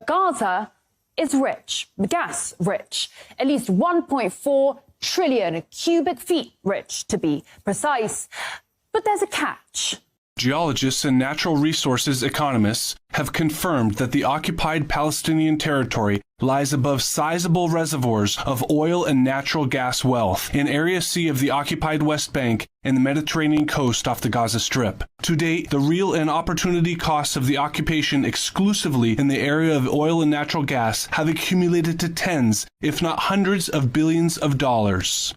Gaza is rich, gas rich, at least 1.4 trillion cubic feet rich, to be precise. But there's a catch. Geologists and natural resources economists have confirmed that the occupied Palestinian territory lies above sizable reservoirs of oil and natural gas wealth in Area C of the occupied West Bank and the Mediterranean coast off the Gaza Strip. To date, the real and opportunity costs of the occupation exclusively in the area of oil and natural gas have accumulated to tens, if not hundreds of billions of dollars.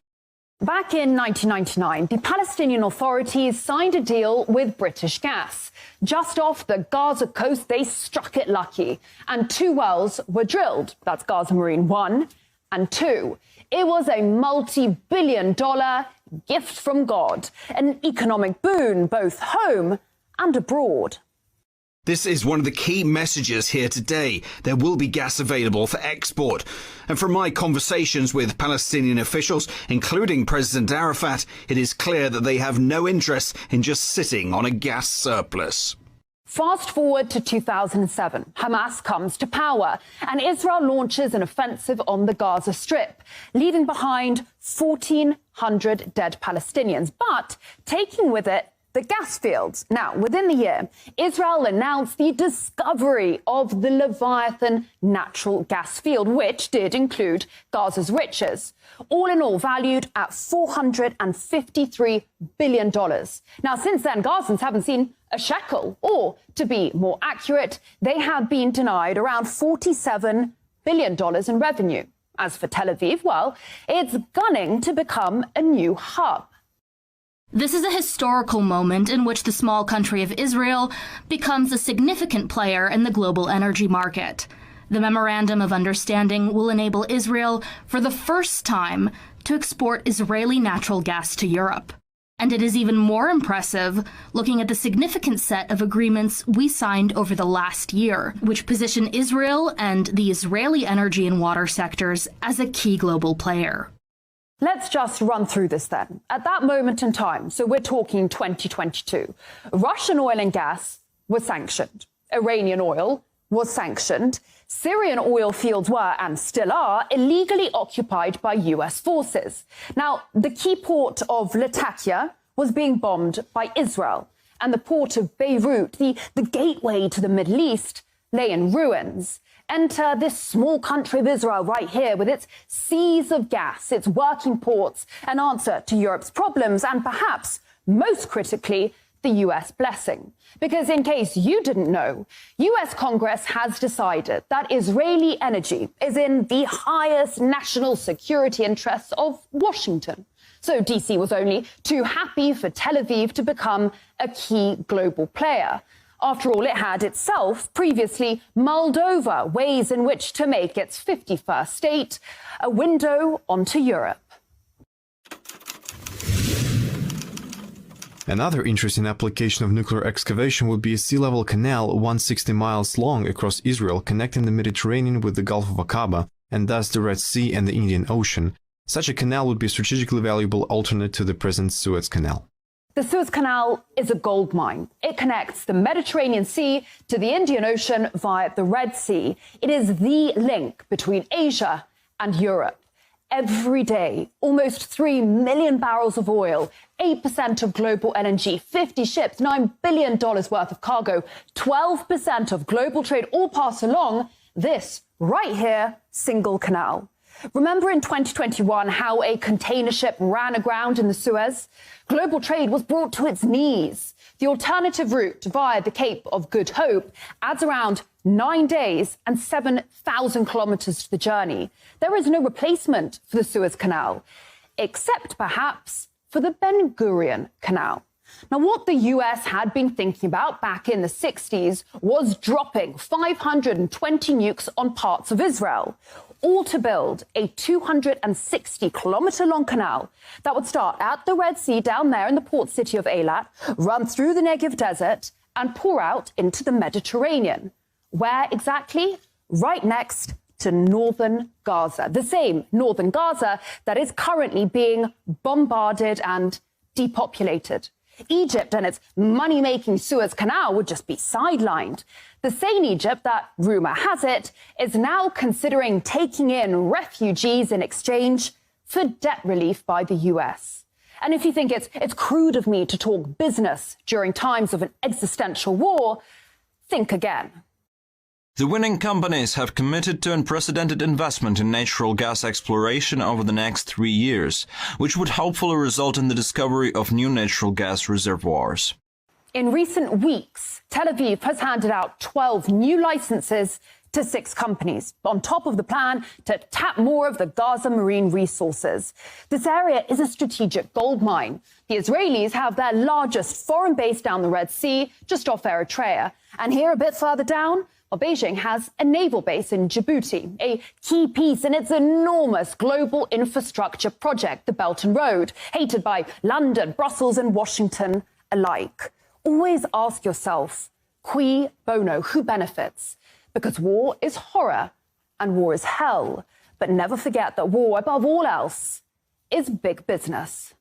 Back in 1999, the Palestinian authorities signed a deal with British Gas. Just off the Gaza coast, they struck it lucky, and 2 wells were drilled. That's Gaza Marine 1 and 2. It was a multi-billion-dollar gift from God, an economic boon both home and abroad. This is one of the key messages here today. There will be gas available for export. And from my conversations with Palestinian officials, including President Arafat, it is clear that they have no interest in just sitting on a gas surplus. Fast forward to 2007, Hamas comes to power and Israel launches an offensive on the Gaza Strip, leaving behind 1,400 dead Palestinians, but taking with it the gas fields. Now, within the year, Israel announced the discovery of the Leviathan natural gas field, which did include Gaza's riches, all in all valued at $453 billion. Now, since then, Gazans haven't seen a shekel, or to be more accurate, they have been denied around $47 billion in revenue. As for Tel Aviv, well, it's gunning to become a new hub. This is a historical moment in which the small country of Israel becomes a significant player in the global energy market. The Memorandum of Understanding will enable Israel, for the first time, to export Israeli natural gas to Europe. And it is even more impressive looking at the significant set of agreements we signed over the last year, which position Israel and the Israeli energy and water sectors as a key global player. Let's just run through this then. At that moment in time, so we're talking 2022, Russian oil and gas was sanctioned. Iranian oil was sanctioned. Syrian oil fields were, and still are, illegally occupied by US forces. Now, the key port of Latakia was being bombed by Israel, and the port of Beirut, the gateway to the Middle East, lay in ruins. Enter this small country of Israel right here with its seas of gas, its working ports, an answer to Europe's problems, and perhaps, most critically, the US blessing. Because in case you didn't know, US Congress has decided that Israeli energy is in the highest national security interests of Washington. So DC was only too happy for Tel Aviv to become a key global player. After all, it had itself previously mulled over ways in which to make its 51st state a window onto Europe. Another interesting application of nuclear excavation would be a sea-level canal 160 miles long across Israel, connecting the Mediterranean with the Gulf of Aqaba and thus the Red Sea and the Indian Ocean. Such a canal would be a strategically valuable alternate to the present Suez Canal. The Suez Canal is a gold mine. It connects the Mediterranean Sea to the Indian Ocean via the Red Sea. It is the link between Asia and Europe. Every day, almost 3 million barrels of oil, 8% of global LNG, 50 ships, $9 billion worth of cargo, 12% of global trade all pass along this right here single canal. Remember in 2021 how a container ship ran aground in the Suez? Global trade was brought to its knees. The alternative route via the Cape of Good Hope adds around 9 days and 7,000 kilometers to the journey. There is no replacement for the Suez Canal, except perhaps for the Ben Gurion Canal. Now, what the US had been thinking about back in the 60s was dropping 520 nukes on parts of Israel, all to build a 260-kilometer-long canal that would start at the Red Sea down there in the port city of Eilat, run through the Negev desert and pour out into the Mediterranean. Where exactly? Right next to northern Gaza, the same northern Gaza that is currently being bombarded and depopulated. Egypt and its money-making Suez Canal would just be sidelined. The same Egypt that, rumour has it, is now considering taking in refugees in exchange for debt relief by the US. And if you think it's crude of me to talk business during times of an existential war, think again. The winning companies have committed to unprecedented investment in natural gas exploration over the next 3 years, which would hopefully result in the discovery of new natural gas reservoirs. In recent weeks, Tel Aviv has handed out 12 new licenses to 6 companies, on top of the plan to tap more of the Gaza marine resources. This area is a strategic gold mine. The Israelis have their largest foreign base down the Red Sea, just off Eritrea. And here, a bit further down, Beijing has a naval base in Djibouti, a key piece in its enormous global infrastructure project, the Belt and Road, hated by London, Brussels and Washington alike. Always ask yourself, cui bono, who benefits? Because war is horror and war is hell. But never forget that war, above all else, is big business.